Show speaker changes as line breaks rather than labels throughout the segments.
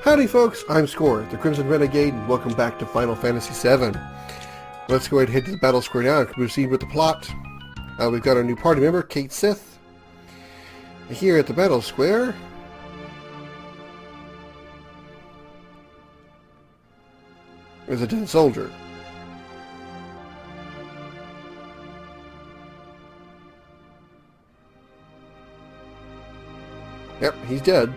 Howdy folks, I'm Scoryth, the Crimson Renegade, and welcome back to Final Fantasy VII. Let's go ahead and head to the battle square now and proceed with the plot. We've got our new party member, Kate Sith. Here at the battle square, there's a dead soldier. Yep, he's dead.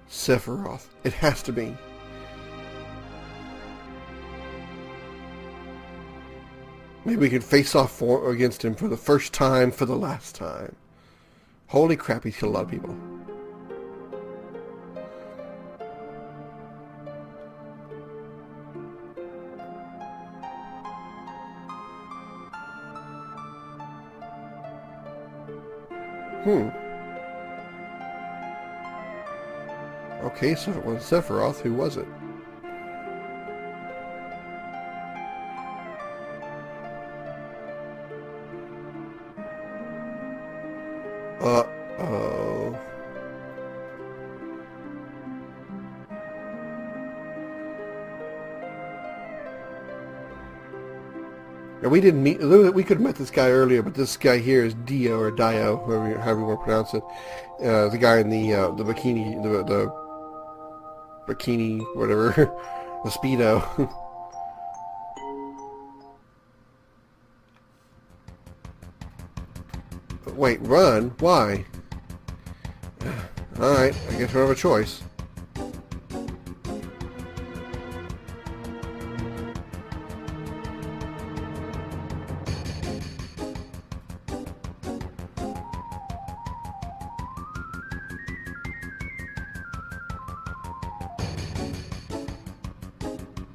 Sephiroth. It has to be. Maybe we can face off against him for the first time, for the last time. Holy crap, he's killed a lot of people. Okay, so it was Sephiroth. Who was it? Uh-oh. And we didn't meet... We could have met this guy earlier, but this guy here is Dio, or Dio, however you want to pronounce it. The guy in the bikini... The bikini, whatever. The Speedo. Wait, run? Why? Alright, I guess we don't have a choice.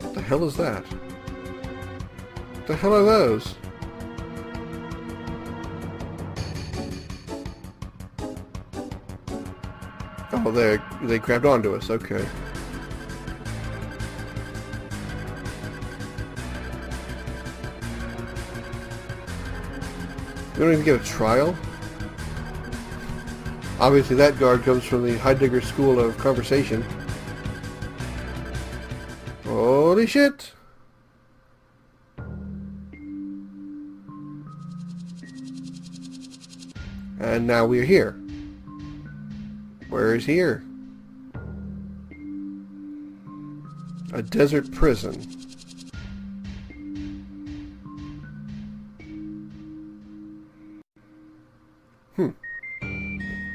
What the hell is that? What the hell are those? Oh, they grabbed onto us. Okay. We don't even get a trial? Obviously that guard comes from the Heidegger School of Conversation. Holy shit! And now we're here. Where is here? A desert prison.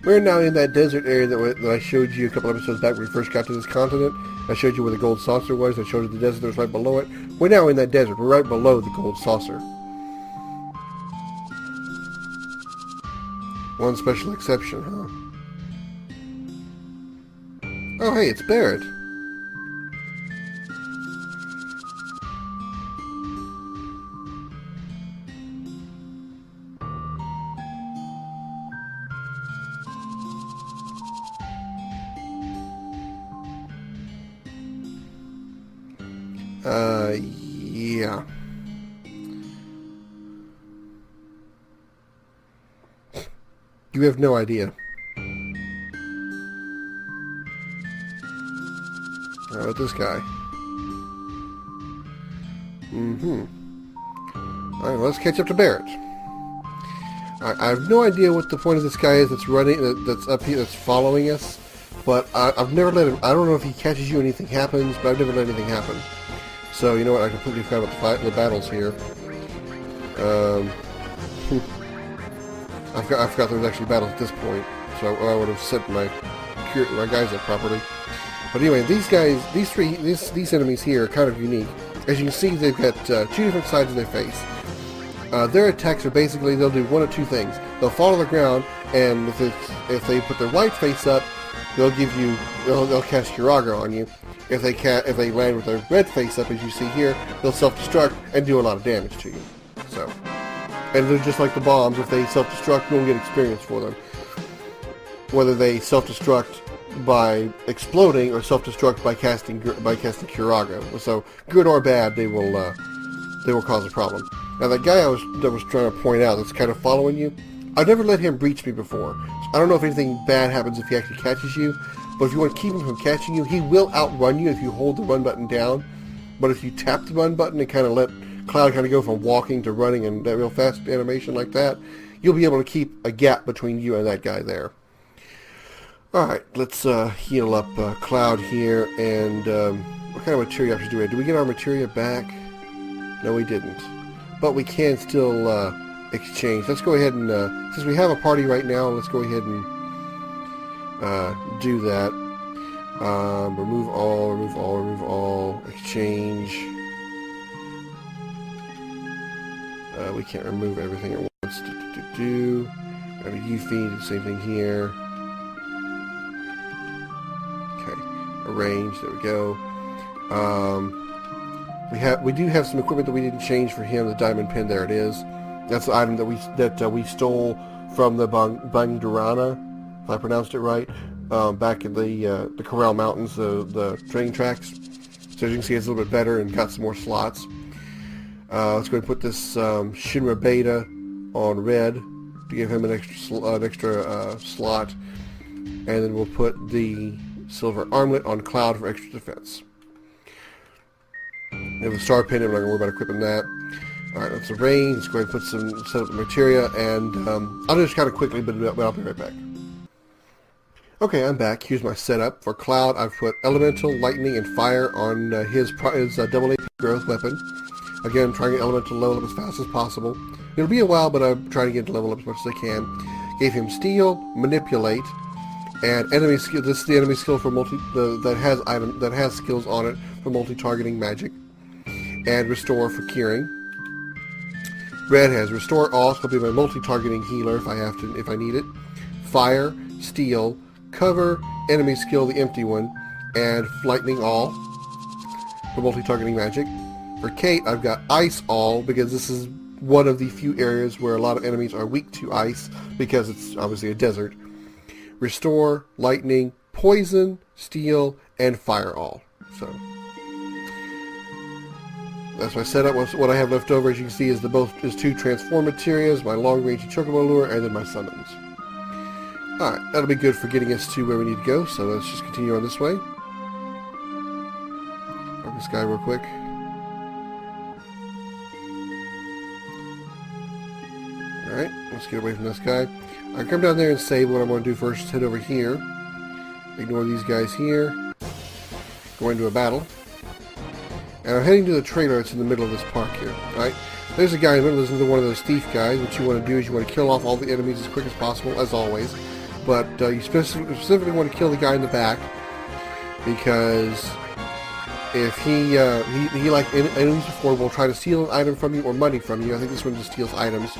We're now in that desert area that I showed you a couple episodes back when we first got to this continent. I showed you where the gold saucer was. I showed you the desert that was right below it. We're now in that desert. We're right below the gold saucer. One special exception, huh? Oh, hey, it's Barrett. Yeah. You have no idea. How about this guy? Alright, let's catch up to Barrett. I have no idea what the point of this guy is that's running, that's up here, that's following us. But I've never let him... I don't know if he catches you, anything happens, but I've never let anything happen. So, you know what, I completely forgot about the battles here. I forgot there was actually battles at this point. So I would have set my guys up properly. But anyway, these guys, these enemies here are kind of unique. As you can see, they've got two different sides of their face. Their attacks are basically, they'll do one of two things. They'll fall to the ground, and if they put their right face up, they'll cast Curaga on you. If they land with their red face up, as you see here, they'll self-destruct and do a lot of damage to you. So, and they're just like the bombs. If they self-destruct, you won't get experience for them. Whether they self-destruct by exploding or self-destruct by casting Curaga. So, good or bad, they will cause a problem. Now, that guy that was trying to point out that's kind of following you, I've never let him breach me before. So I don't know if anything bad happens if he actually catches you, but if you want to keep him from catching you, he will outrun you if you hold the run button down. But if you tap the run button and kind of let Cloud kind of go from walking to running and that real fast animation like that, you'll be able to keep a gap between you and that guy there. Alright, let's heal up Cloud here, and what kind of materia options do we have? Did we get our materia back? No, we didn't. But we can still exchange. Let's go ahead and, since we have a party right now, let's go ahead and do that. Remove all, exchange. We can't remove everything at once. Got a U feed, same thing here. Okay, arrange, there we go. We do have some equipment that we didn't change for him, the diamond pin, there it is. That's the item that we stole from the Bandurana, if I pronounced it right, back in the Corel Mountains, the train tracks. So as you can see, it's a little bit better and got some more slots. Let's go ahead and put this Shinra Beta on red to give him an extra slot, and then we'll put the silver armlet on Cloud for extra defense. We have a star pin, I'm not going to worry about equipping that. Alright, let's arrange, let's go ahead and set up the materia, and I'll do this kind of quickly, but I'll be right back. Okay, I'm back. Here's my setup. For Cloud, I've put Elemental, Lightning, and Fire on his double AP growth weapon. Again, trying to get Elemental level up as fast as possible. It'll be a while, but I'm trying to get to level up as much as I can. Gave him Steal, Manipulate, and enemy skill. This is the enemy skill for that has skills on it for multi-targeting magic, and Restore for curing. Red has Restore All, so it'll be my multi-targeting healer if I need it. Fire, Steal, Cover, enemy skill, the empty one, and Lightning All for multi-targeting magic. For Kate, I've got Ice All, because this is one of the few areas where a lot of enemies are weak to ice, because it's obviously a desert. Restore, Lightning, Poison, Steel, and Fire All. So that's my setup. What I have left over, as you can see, is two transform materias, my long-range chocobo lure, and then my summons. Alright, that'll be good for getting us to where we need to go, so let's just continue on this way. Grab this guy real quick. Alright, let's get away from this guy. I'll come down there and save. What I'm going to do first is head over here. Ignore these guys here. Go into a battle. And I'm heading to the trailer that's in the middle of this park here. Alright, there's a guy in the middle. This is one of those thief guys. What you want to do is you want to kill off all the enemies as quick as possible, as always. But you specifically want to kill the guy in the back, because if he like enemies before, will try to steal an item from you or money from you. I think this one just steals items.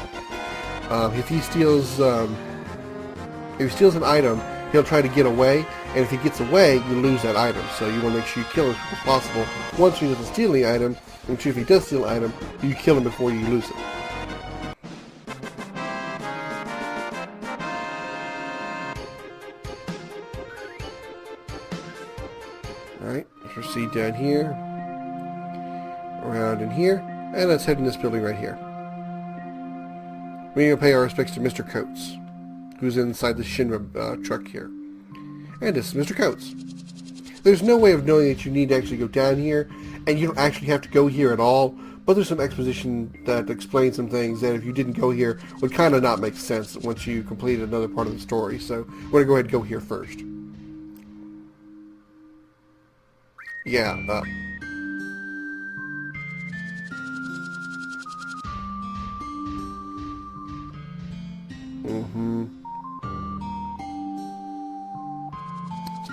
If he steals an item, he'll try to get away, and if he gets away, you lose that item. So you want to make sure you kill him as quick as possible. Once he doesn't steal the item, and if he does steal an item, you kill him before you lose it. Alright, let's proceed down here, around in here, and let's head in this building right here. We're going to pay our respects to Mr. Coates, who's inside the Shinra truck here. And this is Mr. Coates. There's no way of knowing that you need to actually go down here, and you don't actually have to go here at all, but there's some exposition that explains some things that if you didn't go here would kind of not make sense once you completed another part of the story. So we're going to go ahead and go here first. Yeah, up.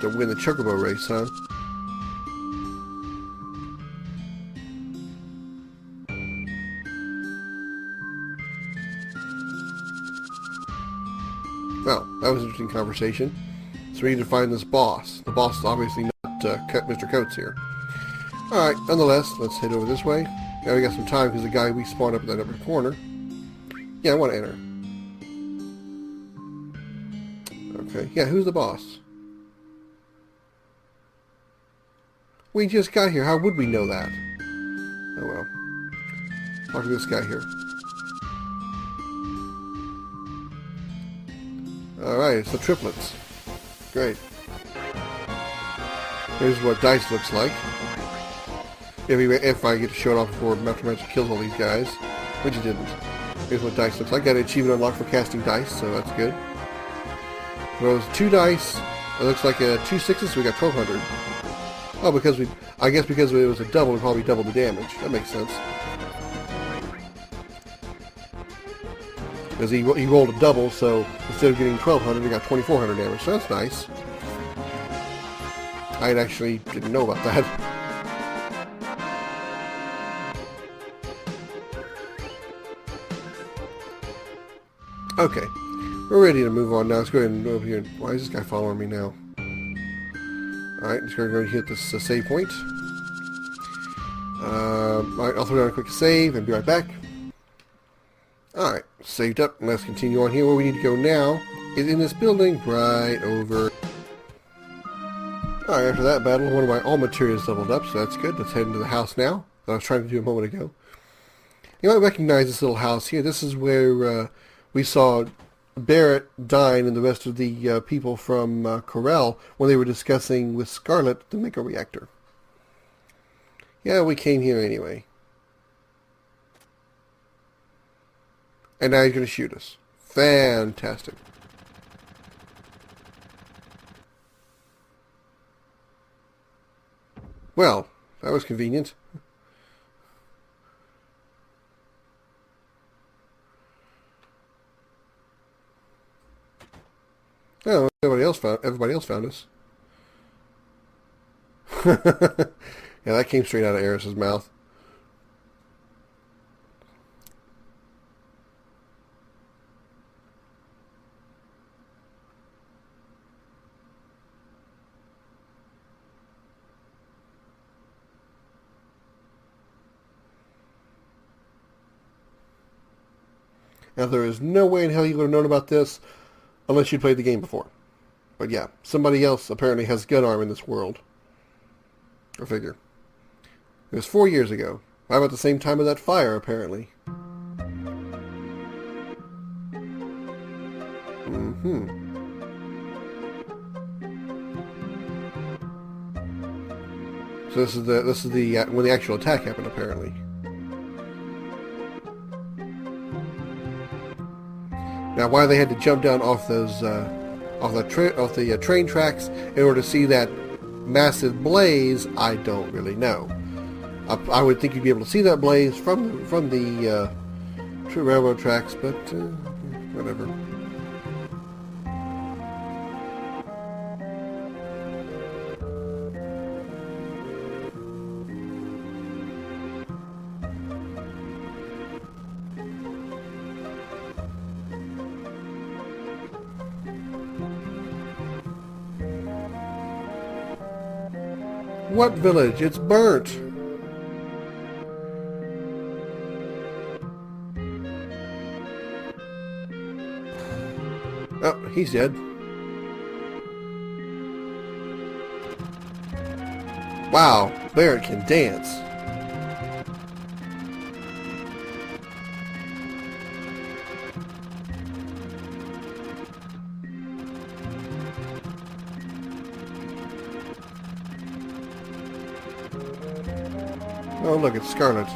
To win the chocobo race, huh? Well, that was an interesting conversation. So we need to find this boss. The boss is obviously not Mr. Coates here. Alright, nonetheless, let's head over this way. Now we got some time because the guy we spawned up in that upper corner. Yeah, I want to enter. Okay, yeah, who's the boss? We just got here. How would we know that? Oh well. Talk to this guy here. Alright, it's the triplets. Great. Here's what dice looks like. If I get to show it off before Master Magic kills all these guys, which he didn't. Here's what dice looks like. Got an achievement unlocked for casting dice, so that's good. Rose 2 dice. It looks like 2 6s, so we got 1,200. Oh, I guess because it was a double, we probably doubled the damage. That makes sense. Because he rolled a double, so instead of getting 1,200, he got 2,400 damage. So that's nice. I actually didn't know about that. Okay, we're ready to move on now. Let's go ahead and go over here. Why is this guy following me now? Alright, just going to go hit this save point. Alright, I'll throw down a quick save and be right back. Alright, saved up. Let's continue on here. Where we need to go now is in this building right over. Alright, after that battle, one of my all materials leveled up, so that's good. Let's head into the house now that I was trying to do a moment ago. You might recognize this little house here. This is where we saw Barrett dying and the rest of the people from Corel when they were discussing with Scarlet the Mega Reactor. Yeah, we came here anyway. And now he's going to shoot us. Fantastic. Well, that was convenient. Oh, everybody else found us. Yeah, that came straight out of Eris's mouth. Now, there is no way in hell you would have known about this unless you'd played the game before. But yeah, somebody else apparently has gun arm in this world. Go figure. It was 4 years ago. About the same time of that fire, apparently. So this is the when the actual attack happened, apparently. Now, why they had to jump down off those the train tracks in order to see that massive blaze, I don't really know. I would think you'd be able to see that blaze from the railroad tracks, but whatever. What village? It's burnt. Oh, he's dead. Wow, Barrett can dance. Oh, look, it's Scarlet.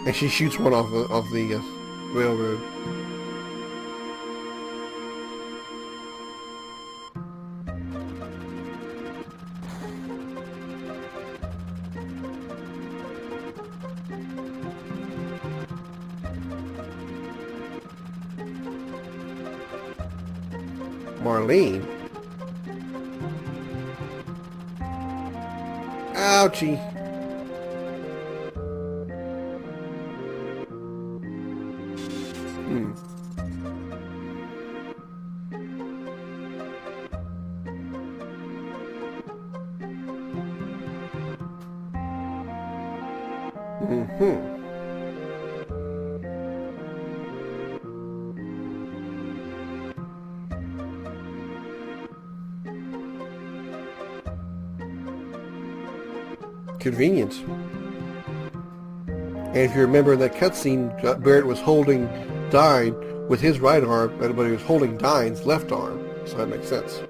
And she shoots one off the railroad. Marlene? Ouchie. Convenient. And if you remember in that cutscene, Barrett was holding, died, with his right arm, but he was holding Dine's left arm, so that makes sense.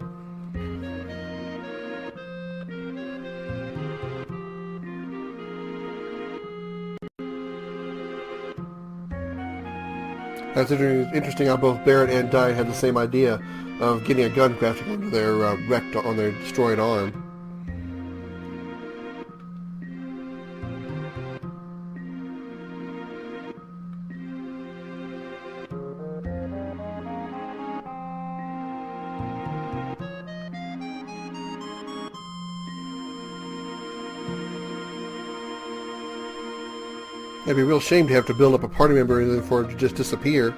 That's interesting how both Barrett and Dine had the same idea of getting a gun grafted onto their on their destroyed arm. It'd be a real shame to have to build up a party member and then for it to just disappear.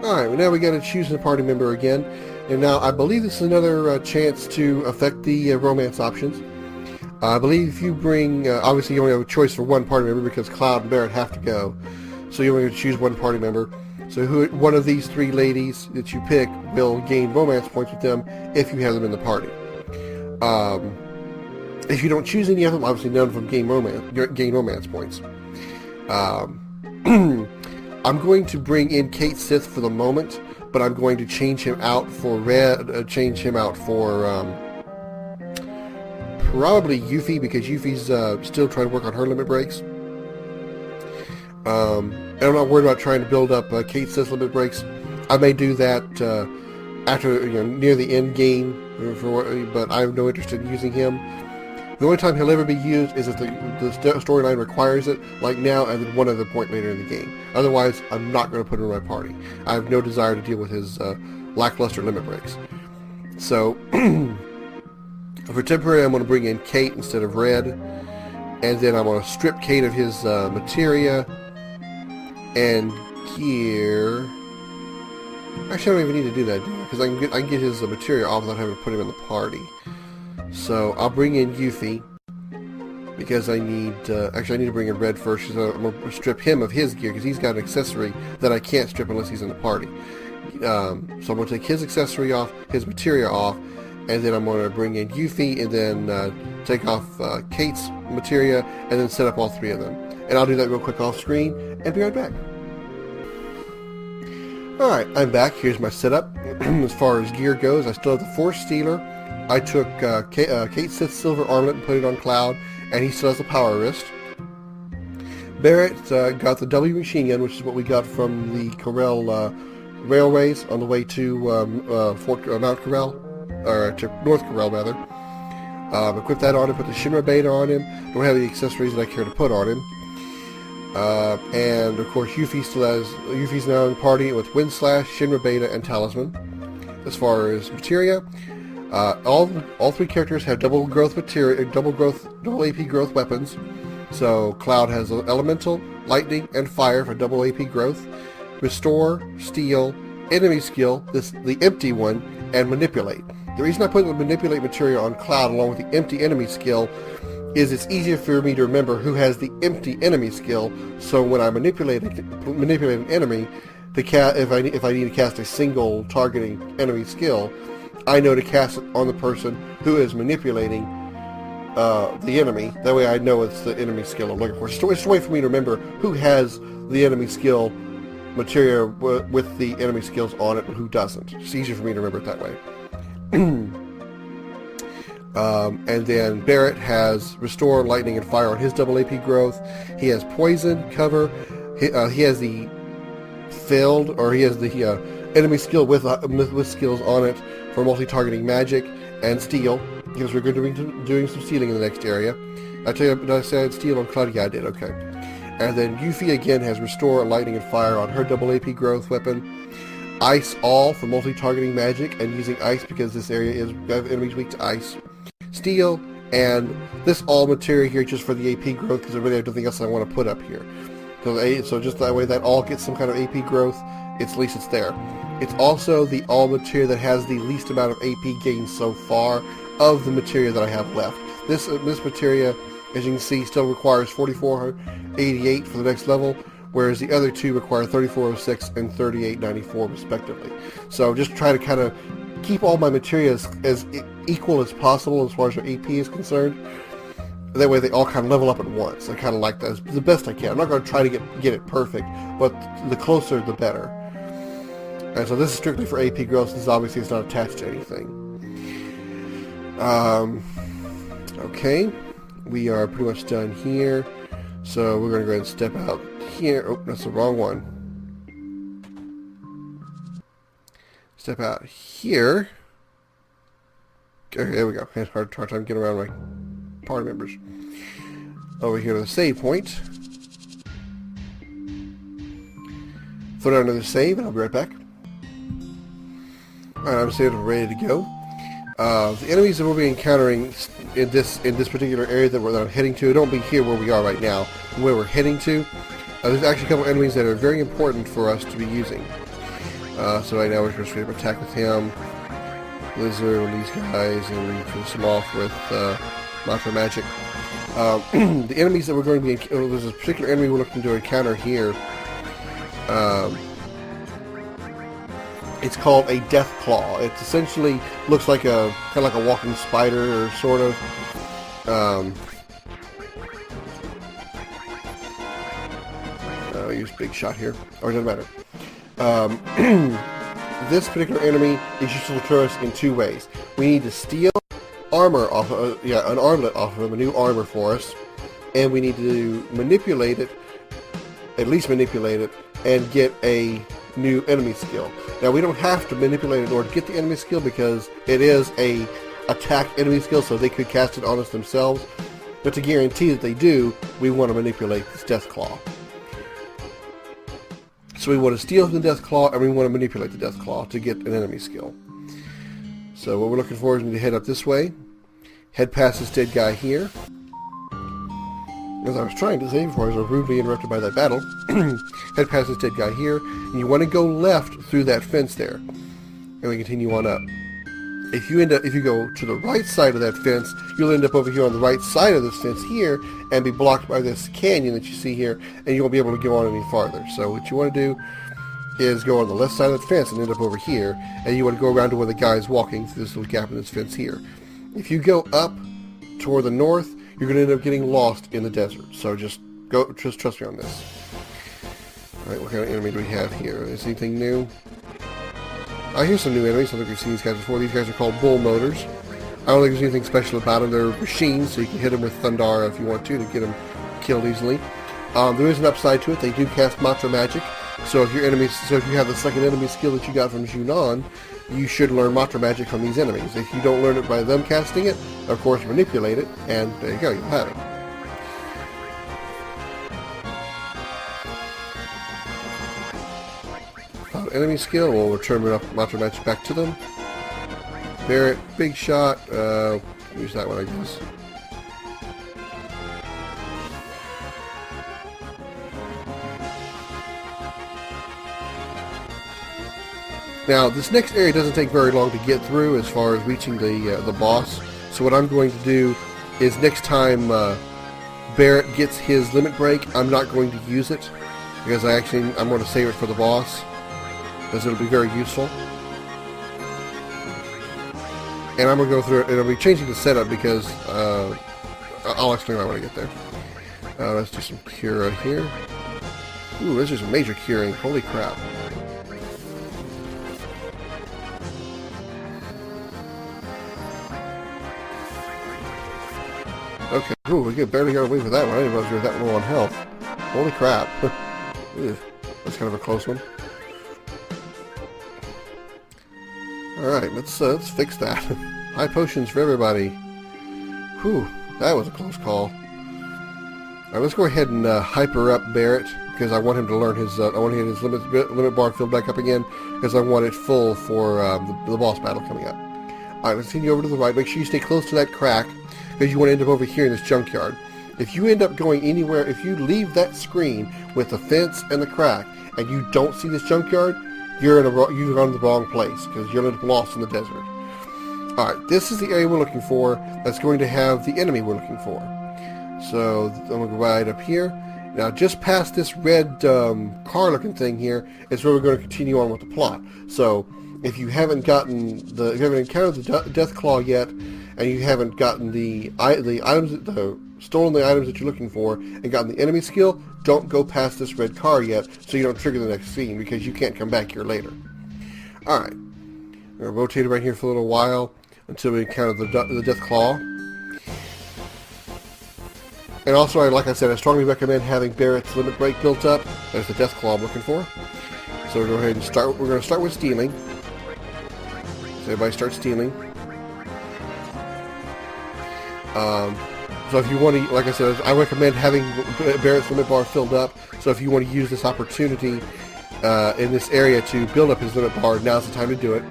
Alright, well now we got to choose a party member again. And now I believe this is another chance to affect the romance options. I believe if you bring, obviously you only have a choice for one party member because Cloud and Barrett have to go. So you only have to choose one party member. So one of these three ladies that you pick will gain romance points with them if you have them in the party. If you don't choose any of them, obviously none of them gain romance points. I'm going to bring in Kate Sith for the moment, but I'm going to change him out for probably Yuffie, because Yuffie's still trying to work on her limit breaks. And I'm not worried about trying to build up Kate Sith's limit breaks. I may do that after, near the end game, but I have no interest in using him. The only time he'll ever be used is if the storyline requires it, like now and then one other point later in the game. Otherwise, I'm not going to put him in my party. I have no desire to deal with his lackluster limit breaks. So, for temporary, I'm going to bring in Kate instead of Red, and then I'm going to strip Kate of his materia and gear. Actually, I don't even need to do that, because I can get his materia off without having to put him in the party. So I'll bring in Yuffie, because I need, actually I need to bring in Red first, so I'm going to strip him of his gear, because he's got an accessory that I can't strip unless he's in the party. So I'm going to take his accessory off, his materia off, and then I'm going to bring in Yuffie, and then take off Kate's materia, and then set up all three of them. And I'll do that real quick off screen, and be right back. Alright, I'm back. Here's my setup. As far as gear goes, I still have the Force Stealer. I took Kate Sith's silver armlet and put it on Cloud, and he still has the power wrist. Barrett got the W machine gun, which is what we got from the Corel railways on the way to Mount Corel, or to North Corel rather. Equipped that on him, put the Shinra Beta on him. Don't have any accessories that I care to put on him. And of course Yuffie's now in the party with Wind Slash, Shinra Beta, and Talisman. As far as materia, all three characters have double AP growth weapons. So Cloud has Elemental, Lightning, and Fire for double AP growth. Restore, Steal, Enemy Skill, the empty one, and Manipulate. The reason I put the Manipulate material on Cloud along with the empty enemy skill is it's easier for me to remember who has the empty enemy skill, so when I manipulate an enemy, if I need to cast a single targeting enemy skill, I know to cast it on the person who is manipulating the enemy. That way I know it's the enemy skill I'm looking for. It's a way for me to remember who has the enemy skill material with the enemy skills on it and who doesn't. It's easier for me to remember it that way. And then Barrett has Restore, Lightning, and Fire on his double AP growth. He has Poison, Cover. He has the Failed, or he has the enemy skill with skills on it for multi-targeting magic and Steal, because we're going to be doing some stealing in the next area. I tell you, did I say I'd steal on Cloud? Yeah, I did. Okay. And then Yuffie again has Restore, Lightning, and Fire on her double AP growth weapon. Ice All for multi-targeting magic and using ice because this area is enemies weak to ice. Steal, and this all material here just for the AP growth, because I really have nothing else I want to put up here. So just that way that all gets some kind of AP growth, at least it's there. It's also the all material that has the least amount of AP gain so far of the material that I have left. This material, as you can see, still requires 4488 for the next level, whereas the other two require 3406 and 3894 respectively. So just try to kind of keep all my materials as equal as possible as far as your AP is concerned. That way they all kind of level up at once. I kind of like that as the best I can. I'm not going to try to get it perfect, but the closer the better. And so this is strictly for AP growth, since obviously it's not attached to anything. Okay, we are pretty much done here. So we're going to go ahead and step out here. Oh, that's the wrong one. Step out here. Okay, there we go. I had a hard time getting around my party members. Over here to the save point. Throw down another save, and I'll be right back. Alright, I'm saved and ready to go. The enemies that we'll be encountering in this particular area that I'm heading to, don't be here where we are right now, where we're heading to. There's actually a couple enemies that are very important for us to be using. So right now we're just going to attack with him, Lizard, and these guys, and we finish them off with Massacre Magic. The enemies that we're going to be, there's a particular enemy we're looking to encounter here. It's called a Death Claw. It essentially looks like kind of like a walking spider, or sort of. I'll use Big Shot here, or it doesn't matter. This particular enemy is useful to us in two ways. We need to steal armor off of, an armlet off of him, a new armor for us, and we need to manipulate it, at least manipulate it, and get a new enemy skill. Now we don't have to manipulate it in order to get the enemy skill, because it is a attack enemy skill, so they could cast it on us themselves. But to guarantee that they do, we want to manipulate this Death Claw. So we want to steal the Death Claw, and we want to manipulate the Death Claw to get an enemy skill. So what we're looking for is we need to head up this way, head past this dead guy here. As I was trying to say before I was rudely interrupted by that battle, head past this dead guy here, and you want to go left through that fence there, and we continue on up. If you go to the right side of that fence, you'll end up over here on the right side of this fence here, and be blocked by this canyon that you see here, and you won't be able to go on any farther. So what you want to do is go on the left side of the fence and end up over here, and you want to go around to where the guy is walking through this little gap in this fence here. If you go up toward the north, you're going to end up getting lost in the desert. So just trust me on this. Alright, what kind of enemy do we have here? Is anything new? Here's some new enemies. I think we've seen these guys before. These guys are called Bull Motors. I don't think there's anything special about them. They're machines, so you can hit them with Thundara if you want to get them killed easily. There is an upside to it. They do cast Massacre Magic. So if you have the second enemy skill that you got from Junon, you should learn Massacre Magic from these enemies. If you don't learn it by them casting it, of course manipulate it, and there you go, you'll have it. Enemy skill, we'll return Massacre Magic back to them. Barrett, Big Shot, use that one I guess. Now, this next area doesn't take very long to get through as far as reaching the boss. So what I'm going to do is next time Barrett gets his limit break, I'm not going to use it, because I'm going to save it for the boss, because it'll be very useful. And I'm going to go through it, and I'll be changing the setup because I'll explain why when I get there. Let's do some cure right here. Ooh, this is some major curing. Holy crap. Okay, ooh, we barely got away with that one. I didn't realize we were that low on health. Holy crap. That's kind of a close one. Alright, let's fix that. High potions for everybody. Whew, that was a close call. Alright, let's go ahead and hyper up Barrett, because I want him to learn his, I want to get his limit bar filled back up again, because I want it full for the boss battle coming up. Alright, let's continue over to the right. Make sure you stay close to that crack, because you want to end up over here in this junkyard. If you end up going anywhere, if you leave that screen with the fence and the crack, and you don't see this junkyard, you've gone to the wrong place, because you're lost in the desert. Alright, this is the area we're looking for that's going to have the enemy we're looking for. So I'm going to go right up here, Now, just past this red car-looking thing here is where we're going to continue on with the plot. So, if you haven't encountered the Death Claw yet, and you haven't gotten the stolen the items that you're looking for, and gotten the enemy skill, don't go past this red car yet, so you don't trigger the next scene, because you can't come back here later. All right, we're going to rotate right here for a little while until we encounter the Death Claw. And also, like I said, I strongly recommend having Barrett's limit break built up. There's the Death Claw I'm looking for. So we'll go ahead and start. We're going to start with stealing. So everybody start stealing. So if you want to, like I said, I recommend having Barrett's limit bar filled up. So if you want to use this opportunity in this area to build up his limit bar, now's the time to do it.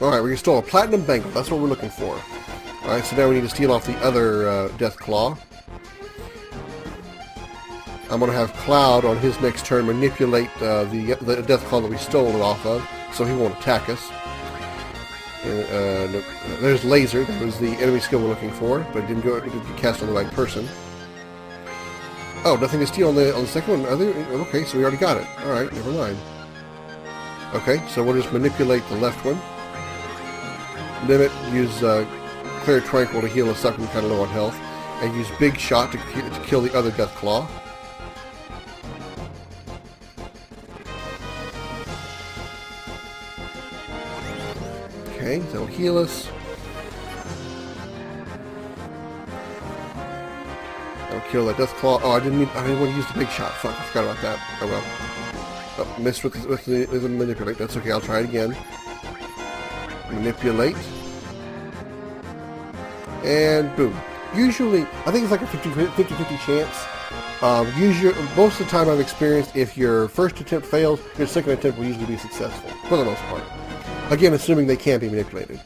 Alright, we can steal a platinum bangle. That's what we're looking for. Alright, so now we need to steal off the other Death Claw. I'm going to have Cloud on his next turn manipulate the Death Claw that we stole it off of, so he won't attack us. No, there's Laser. That was the enemy skill we're looking for, but it didn't get cast on the right person. Oh, nothing to steal on the second one? Okay, so we already got it. Alright, never mind. Okay, so we'll just manipulate the left one. Limit, use Clear Tranquil to heal us up when we're kind of low on health. And use Big Shot to kill the other Death Claw. Okay, that'll heal us. That'll kill that Death Claw. Oh, I didn't want to use the Big Shot. Fuck, I forgot about that. Oh well. Oh, missed with the manipulate. That's okay, I'll try it again. Manipulate. And boom. Usually, I think it's like a 50-50 chance. Usually, most of the time I've experienced, if your first attempt fails, your second attempt will usually be successful, for the most part. Again, assuming they can be manipulated.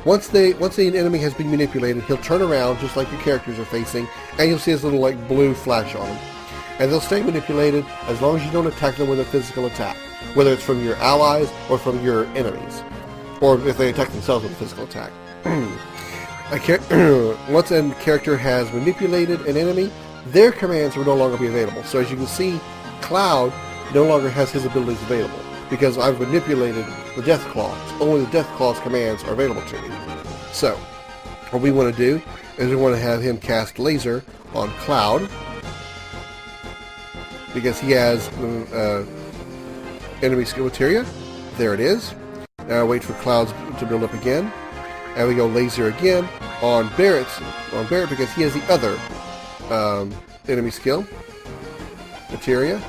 Once the enemy has been manipulated, he'll turn around, just like your characters are facing, and you'll see his little like blue flash on him. And they'll stay manipulated as long as you don't attack them with a physical attack, whether it's from your allies or from your enemies, or if they attack themselves with a physical attack. Once a character has manipulated an enemy, their commands will no longer be available. So as you can see, Cloud no longer has his abilities available, because I've manipulated the Death Claw. Only the Death Claw's commands are available to me. So, what we want to do is we want to have him cast Laser on Cloud, because he has enemy skill materia. There it is. Now wait for Clouds to build up again. And we go Laser again on Barrett because he has the other enemy skill materia.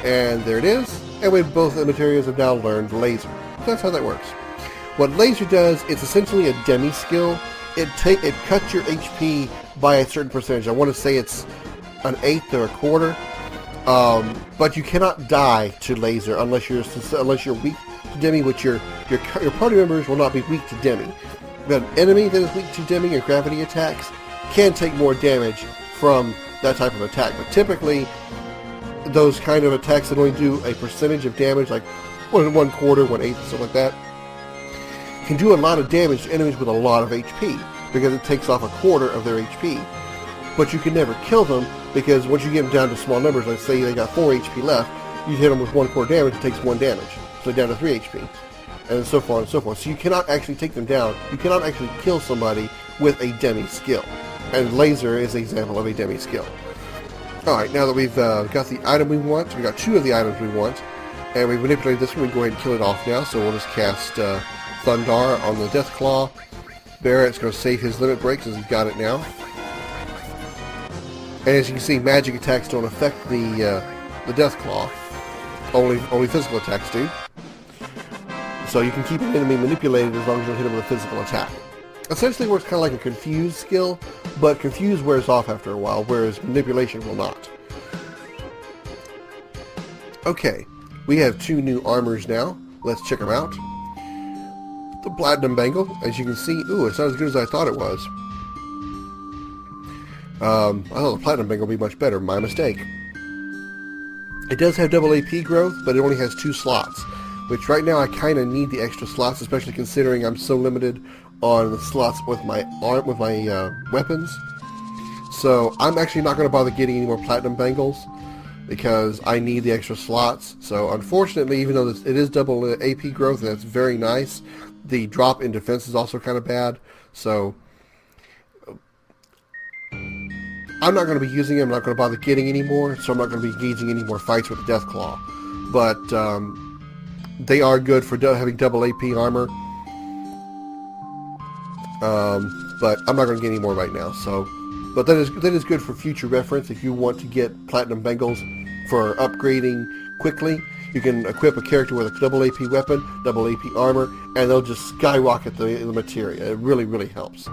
And there it is. And we both the materials have now learned Laser. So that's how that works. What Laser does, it's essentially a demi skill. It cuts your HP by a certain percentage. I want to say it's an eighth or a quarter. But you cannot die to Laser unless you're weak to Demi, which your party members will not be weak to Demi. But an enemy that is weak to Demi or gravity attacks can take more damage from that type of attack. But typically, those kind of attacks that only do a percentage of damage, like 1/4, 1/8, something like that, can do a lot of damage to enemies with a lot of HP because it takes off a quarter of their HP. But you can never kill them, because once you get them down to small numbers, let's say they got 4 HP left, you hit them with 1/4 damage, it takes 1 damage. So down to 3 HP. And so far and so forth. So you cannot actually take them down. You cannot actually kill somebody with a demi skill. And Laser is an example of a demi skill. Alright, now that we've got the item we want, we got 2 of the items we want, and we've manipulated this one, we can go ahead and kill it off now. So we'll just cast Thundar on the Death Claw. Barrett's going to save his limit break since he's got it now. And as you can see, magic attacks don't affect the Death Claw. Only physical attacks do. So you can keep an enemy manipulated as long as you don't hit him with a physical attack. Essentially works kind of like a Confuse skill, but Confuse wears off after a while, whereas Manipulation will not. Okay, we have 2 new armors now. Let's check them out. The Platinum Bangle, as you can see, ooh, it's not as good as I thought it was. I thought the Platinum Bangle would be much better. My mistake. It does have double AP growth, but it only has 2 slots. which right now I kind of need the extra slots, especially considering I'm so limited on the slots with my weapons. So I'm actually not going to bother getting any more platinum bangles because I need the extra slots. So unfortunately, even though it is double AP growth, and that's very nice, the drop in defense is also kind of bad. So I'm not going to be using them. I'm not going to bother getting any more, so I'm not going to be engaging any more fights with the Deathclaw. But they are good for having double AP armor. But I'm not going to get any more right now. So, but that is good for future reference. If you want to get platinum bangles for upgrading quickly, you can equip a character with a double AP weapon, double AP armor, and they'll just skyrocket the materia. It really, really helps.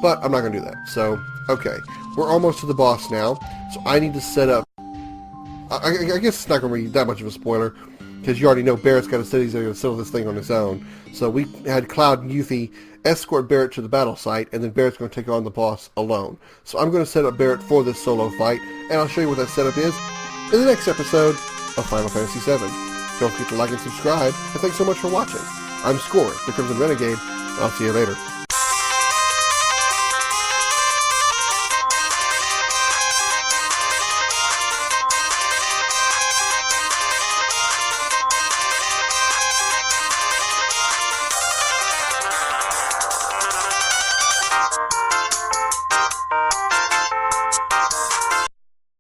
But I'm not going to do that. So, okay. We're almost to the boss now. So I need to set up... I guess it's not going to be that much of a spoiler, because you already know Barrett's got to say he's going to settle this thing on his own. So we had Cloud and Yuffie escort Barrett to the battle site, and then Barrett's going to take on the boss alone. So I'm going to set up Barrett for this solo fight, and I'll show you what that setup is in the next episode of Final Fantasy VII. Don't forget to like and subscribe, and thanks so much for watching. I'm Scoryth, the Crimson Renegade, and I'll see you later.